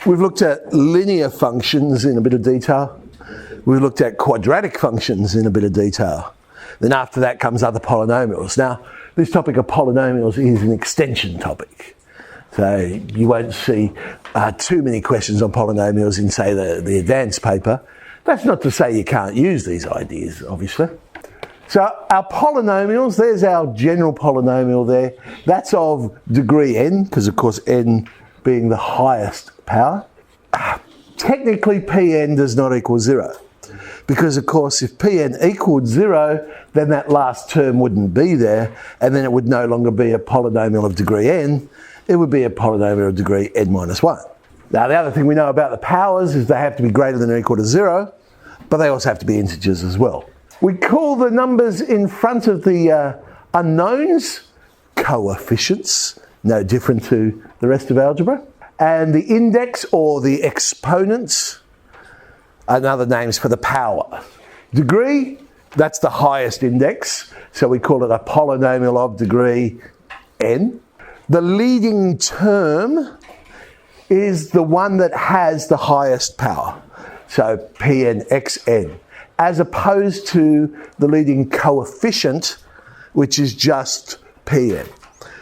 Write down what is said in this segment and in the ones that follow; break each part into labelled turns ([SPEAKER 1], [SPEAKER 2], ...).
[SPEAKER 1] We've looked at linear functions in a bit of detail. We've looked at quadratic functions in a bit of detail. Then after that comes other polynomials. Now, this topic of polynomials is an extension topic. So you won't see too many questions on polynomials in, say, the advanced paper. That's not to say you can't use these ideas, obviously. So our polynomials, there's our general polynomial there. That's of degree n, because of course n being the highest power. Technically Pn does not equal 0. Because of course if Pn equaled 0, then that last term wouldn't be there, and then it would no longer be a polynomial of degree n, it would be a polynomial of degree n minus 1. Now the other thing we know about the powers is they have to be greater than or equal to 0, but they also have to be integers as well. We call the numbers in front of the unknowns coefficients, no different to the rest of algebra. And the index or the exponents are other names for the power. Degree, that's the highest index, so we call it a polynomial of degree n. The leading term is the one that has the highest power, so Pnxn, as opposed to the leading coefficient, which is just Pn.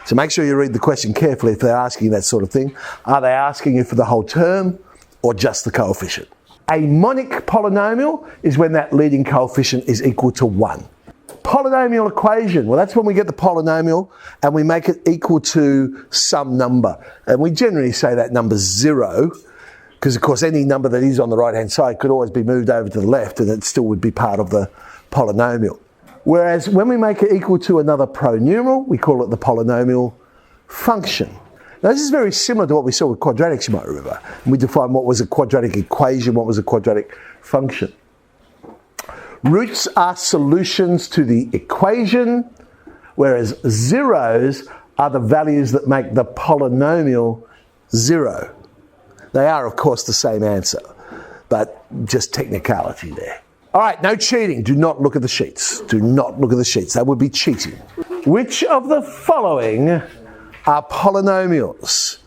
[SPEAKER 1] So make sure you read the question carefully if they're asking you that sort of thing. Are they asking you for the whole term or just the coefficient? A monic polynomial is when that leading coefficient is equal to 1. Polynomial equation, well that's when we get the polynomial and we make it equal to some number. And we generally say that number's 0, because of course any number that is on the right hand side could always be moved over to the left and it still would be part of the polynomial. Whereas when we make it equal to another pronumeral, we call it the polynomial function. Now this is very similar to what we saw with quadratics, you might remember. We defined what was a quadratic equation, what was a quadratic function. Roots are solutions to the equation, whereas zeros are the values that make the polynomial 0. They are, of course, the same answer, but just technicality there. All right, no cheating. Do not look at the sheets. Do not look at the sheets. That would be cheating. Which of the following are polynomials?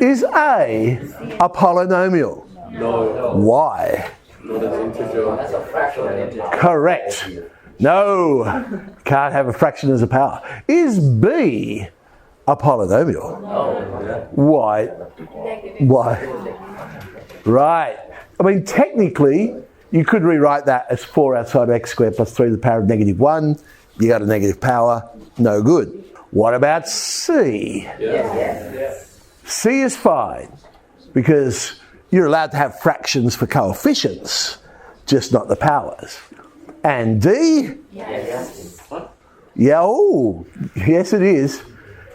[SPEAKER 1] Is A a polynomial?
[SPEAKER 2] No.
[SPEAKER 1] Why?
[SPEAKER 2] Not an integer. That's a fraction.
[SPEAKER 1] Correct. No, can't have a fraction as a power. Is B a polynomial?
[SPEAKER 2] No.
[SPEAKER 1] Why? Why? Right. I mean, technically, you could rewrite that as 4 outside of x squared plus 3 to the power of -1. You got a negative power, no good. What about C?
[SPEAKER 2] Yes.
[SPEAKER 1] C is fine, because you're allowed to have fractions for coefficients, just not the powers. And D?
[SPEAKER 2] Yes.
[SPEAKER 1] Yeah, oh, yes it is.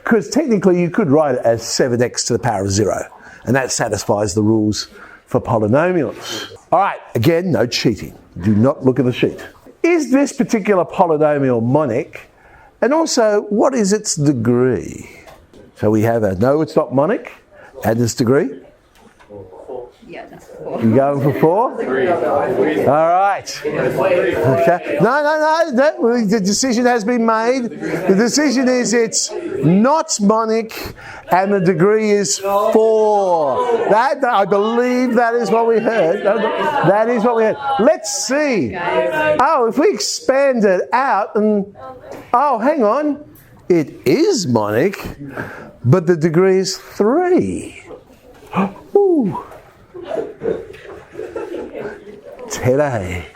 [SPEAKER 1] Because technically you could write it as 7x to the power of 0, and that satisfies the rules for polynomials. All right, again, no cheating. Do not look at the sheet. Is this particular polynomial monic? And also, what is its degree? So we have a no, it's not monic, and its degree?
[SPEAKER 3] Yeah, that's 4.
[SPEAKER 1] You going for 4?
[SPEAKER 2] 3.
[SPEAKER 1] All right. Okay. No. The decision has been made. The decision is it's not monic, and the degree is 4. That, I believe that is what we heard. That is what we heard. Let's see. Oh, if we expand it out and... Oh, hang on. It is monic, but the degree is 3. Ooh. Today.